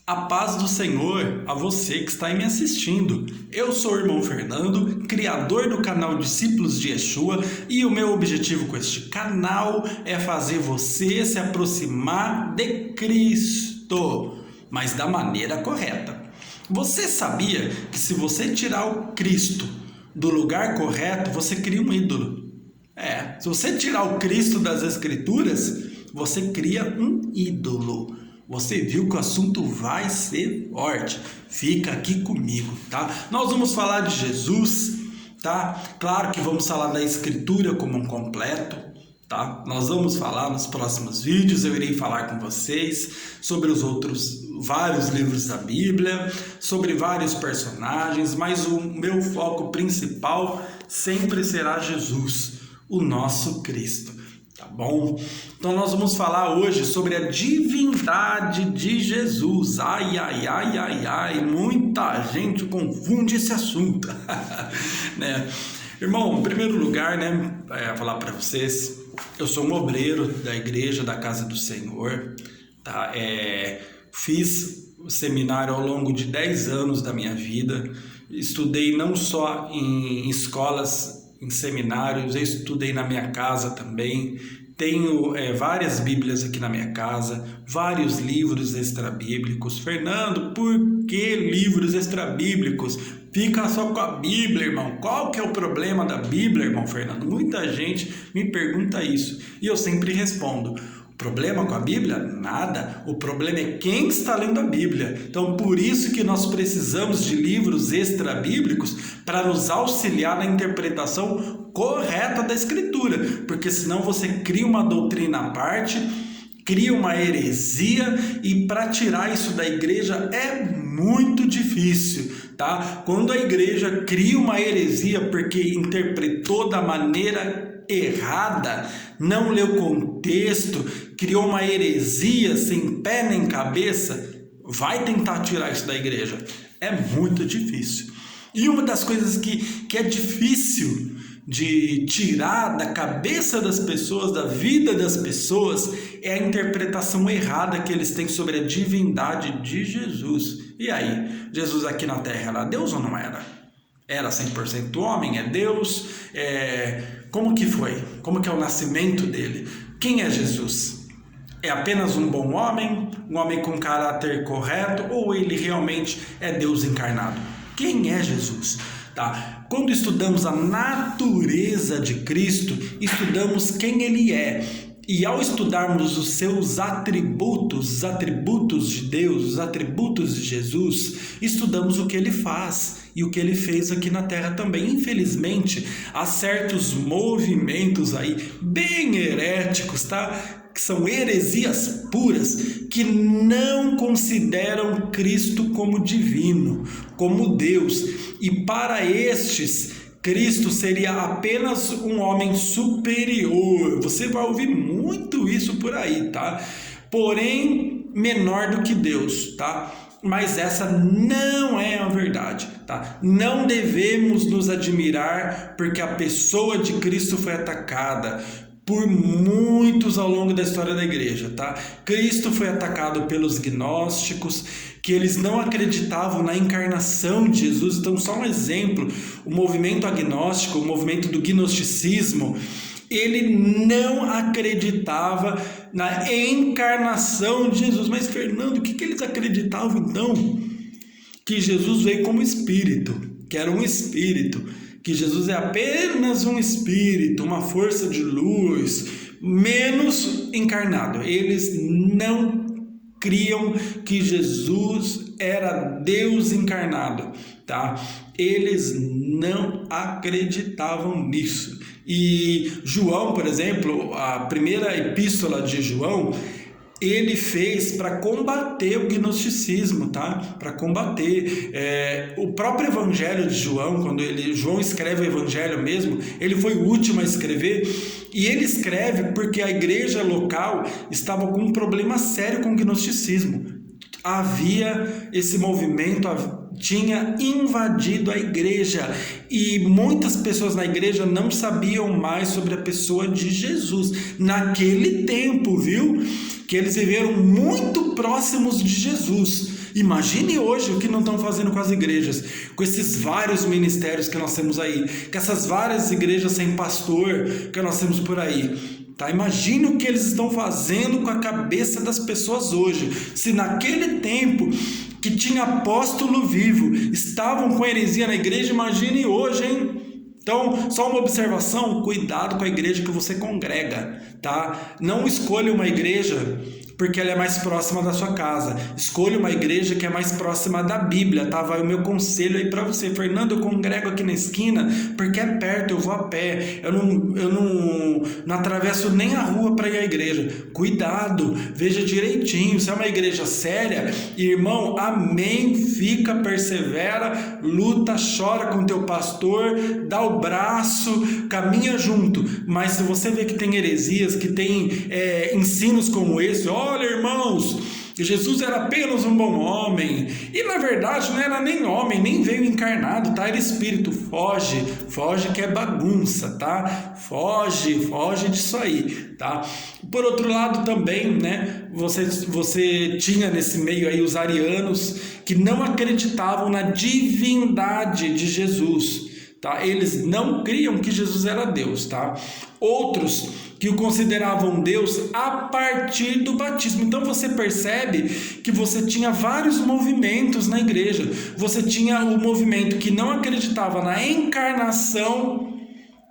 A paz do Senhor a você que está aí me assistindo. Eu sou o irmão Fernando, criador do canal Discípulos de Yeshua, e o meu objetivo com este canal é fazer você se aproximar de Cristo, mas da maneira correta. Você sabia que se você tirar o Cristo do lugar correto, você cria um ídolo? Se você tirar o Cristo das Escrituras, você cria um ídolo. Você viu que o assunto vai ser forte. Fica aqui comigo, tá? Nós vamos falar de Jesus, tá? Claro que vamos falar da Escritura como um completo, tá? Nós vamos falar nos próximos vídeos, eu irei falar com vocês sobre os outros vários livros da Bíblia, sobre vários personagens, mas o meu foco principal sempre será Jesus, o nosso Cristo. Tá bom? Então nós vamos falar hoje sobre a divindade de Jesus. Muita gente confunde esse assunto. Né? Irmão, em primeiro lugar, falar para vocês, eu sou um obreiro da igreja, da casa do Senhor, tá? Fiz o seminário ao longo de 10 anos da minha vida, estudei não só em escolas, em seminários, eu estudei na minha casa também, tenho várias bíblias aqui na minha casa, vários livros extrabíblicos. Fernando, por que livros extrabíblicos? Fica só com a Bíblia, irmão. Qual que é o problema da Bíblia, irmão Fernando? Muita gente me pergunta isso e eu sempre respondo: problema com a Bíblia? Nada. O problema é quem está lendo a Bíblia. Então, por isso que nós precisamos de livros extra-bíblicos para nos auxiliar na interpretação correta da Escritura. Porque senão você cria uma doutrina à parte, cria uma heresia, e para tirar isso da igreja é muito difícil, tá? Quando a igreja cria uma heresia porque interpretou da maneira errada, não leu contexto, criou uma heresia sem pé nem cabeça, vai tentar tirar isso da igreja. É muito difícil. E uma das coisas que é difícil de tirar da cabeça das pessoas, da vida das pessoas, é a interpretação errada que eles têm sobre a divindade de Jesus. E aí, Jesus aqui na Terra era Deus ou não era? Era 100% homem? É Deus? Como que foi? Como que é o nascimento dele? Quem é Jesus? É apenas um bom homem? Um homem com caráter correto? Ou ele realmente é Deus encarnado? Quem é Jesus? Tá? Quando estudamos a natureza de Cristo, estudamos quem ele é. E ao estudarmos os seus atributos, os atributos de Deus, os atributos de Jesus, estudamos o que ele faz e o que ele fez aqui na Terra também. Infelizmente, há certos movimentos aí bem heréticos, tá? Que são heresias puras, que não consideram Cristo como divino, como Deus. E para estes, Cristo seria apenas um homem superior. Você vai ouvir muito isso por aí, tá? Porém, menor do que Deus, tá? Mas essa não é a verdade, tá? Não devemos nos admirar porque a pessoa de Cristo foi atacada por muitos ao longo da história da igreja, tá? Cristo foi atacado pelos gnósticos, que eles não acreditavam na encarnação de Jesus. Então, só um exemplo, o movimento agnóstico, o movimento do gnosticismo, ele não acreditava na encarnação de Jesus. Mas, Fernando, o que eles acreditavam então? Que Jesus veio como espírito, que era um espírito, que Jesus é apenas um espírito, uma força de luz, menos encarnado. Eles não criam que Jesus era Deus encarnado, tá? Eles não acreditavam nisso. E João, por exemplo, a primeira epístola de João, ele fez para combater o gnosticismo, tá? Para combater. O próprio evangelho de João, quando João escreve o evangelho mesmo, ele foi o último a escrever, e ele escreve porque a igreja local estava com um problema sério com o gnosticismo. havia esse movimento, tinha invadido a igreja, e muitas pessoas na igreja não sabiam mais sobre a pessoa de Jesus naquele tempo, viu? Que eles viveram muito próximos de Jesus. Imagine hoje o que não estão fazendo com as igrejas, com esses vários ministérios que nós temos aí, com essas várias igrejas sem pastor que nós temos por aí. Tá? Imagine o que eles estão fazendo com a cabeça das pessoas hoje. Se naquele tempo que tinha apóstolo vivo estavam com heresia na igreja, imagine hoje, hein? Então, só uma observação: cuidado com a igreja que você congrega, tá? Não escolha uma igreja porque ela é mais próxima da sua casa. Escolha uma igreja que é mais próxima da Bíblia, tá? Vai o meu conselho aí para você. Fernando, eu congrego aqui na esquina porque é perto, eu vou a pé. Eu não atravesso nem a rua para ir à igreja. Cuidado, veja direitinho. Se é uma igreja séria, irmão, amém, fica, persevera, luta, chora com teu pastor, dá o braço, caminha junto. Mas se você vê que tem heresias, que tem ensinos como esse, olha, irmãos, Jesus era apenas um bom homem, e na verdade não era nem homem, nem veio encarnado, tá? Era espírito. Foge que é bagunça, tá? Foge disso aí, tá? Por outro lado também, né, você tinha nesse meio aí os arianos, que não acreditavam na divindade de Jesus, tá? Eles não criam que Jesus era Deus, tá? Outros que o consideravam Deus a partir do batismo. Então você percebe que você tinha vários movimentos na igreja. Você tinha o movimento que não acreditava na encarnação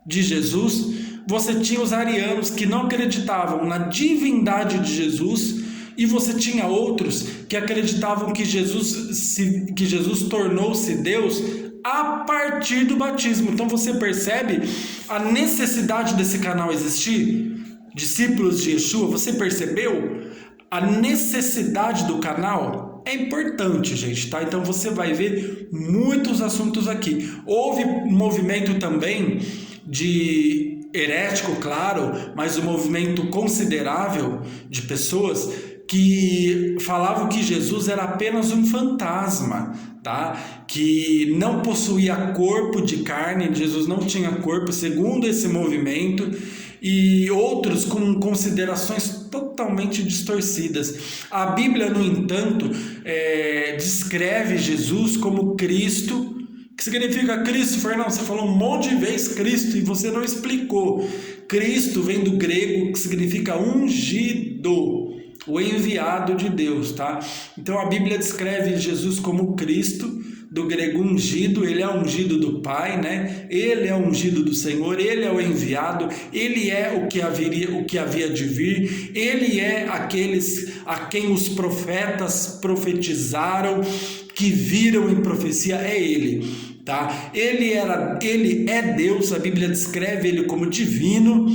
de Jesus, você tinha os arianos que não acreditavam na divindade de Jesus, e você tinha outros que acreditavam que Jesus tornou-se Deus a partir do batismo. Então você percebe a necessidade desse canal existir? Discípulos de Yeshua, você percebeu a necessidade do canal? É importante, gente, tá? Então você vai ver muitos assuntos aqui. Houve um movimento também de herético, claro, mas um movimento considerável de pessoas que falavam que Jesus era apenas um fantasma, tá? Que não possuía corpo de carne, Jesus não tinha corpo, segundo esse movimento, e outros com considerações totalmente distorcidas. A Bíblia, no entanto, descreve Jesus como Cristo. O que significa Cristo, Fernando? Você falou um monte de vezes Cristo e você não explicou. Cristo vem do grego, que significa ungido, o enviado de Deus, tá? Então a Bíblia descreve Jesus como Cristo, do grego ungido. Ele é ungido do Pai, né? Ele é ungido do Senhor, ele é o enviado, ele é o que havia de vir, ele é aqueles a quem os profetas profetizaram, que viram em profecia, é ele, tá? Ele é Deus. A Bíblia descreve ele como divino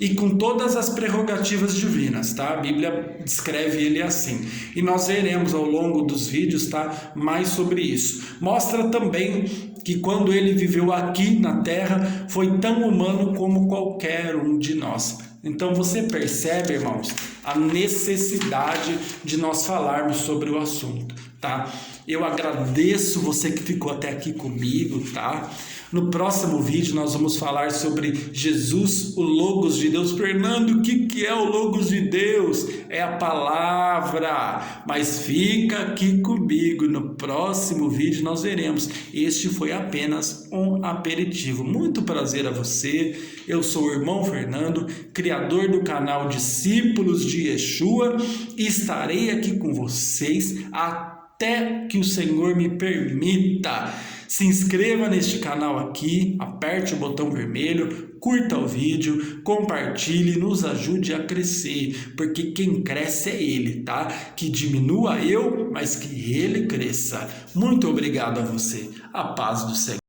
e com todas as prerrogativas divinas, tá? A Bíblia descreve ele assim. E nós veremos ao longo dos vídeos, tá, mais sobre isso. Mostra também que quando ele viveu aqui na terra, foi tão humano como qualquer um de nós. Então você percebe, irmãos, a necessidade de nós falarmos sobre o assunto, tá? Eu agradeço você que ficou até aqui comigo, tá? No próximo vídeo nós vamos falar sobre Jesus, o Logos de Deus. Fernando, o que é o Logos de Deus? É a palavra. Mas fica aqui comigo, no próximo vídeo nós veremos. Este foi apenas um aperitivo. Muito prazer a você. Eu sou o irmão Fernando, criador do canal Discípulos de Yeshua, e estarei aqui com vocês até que o Senhor me permita. Se inscreva neste canal aqui, aperte o botão vermelho, curta o vídeo, compartilhe, nos ajude a crescer, porque quem cresce é Ele, tá? Que diminua eu, mas que Ele cresça. Muito obrigado a você. A paz do Senhor.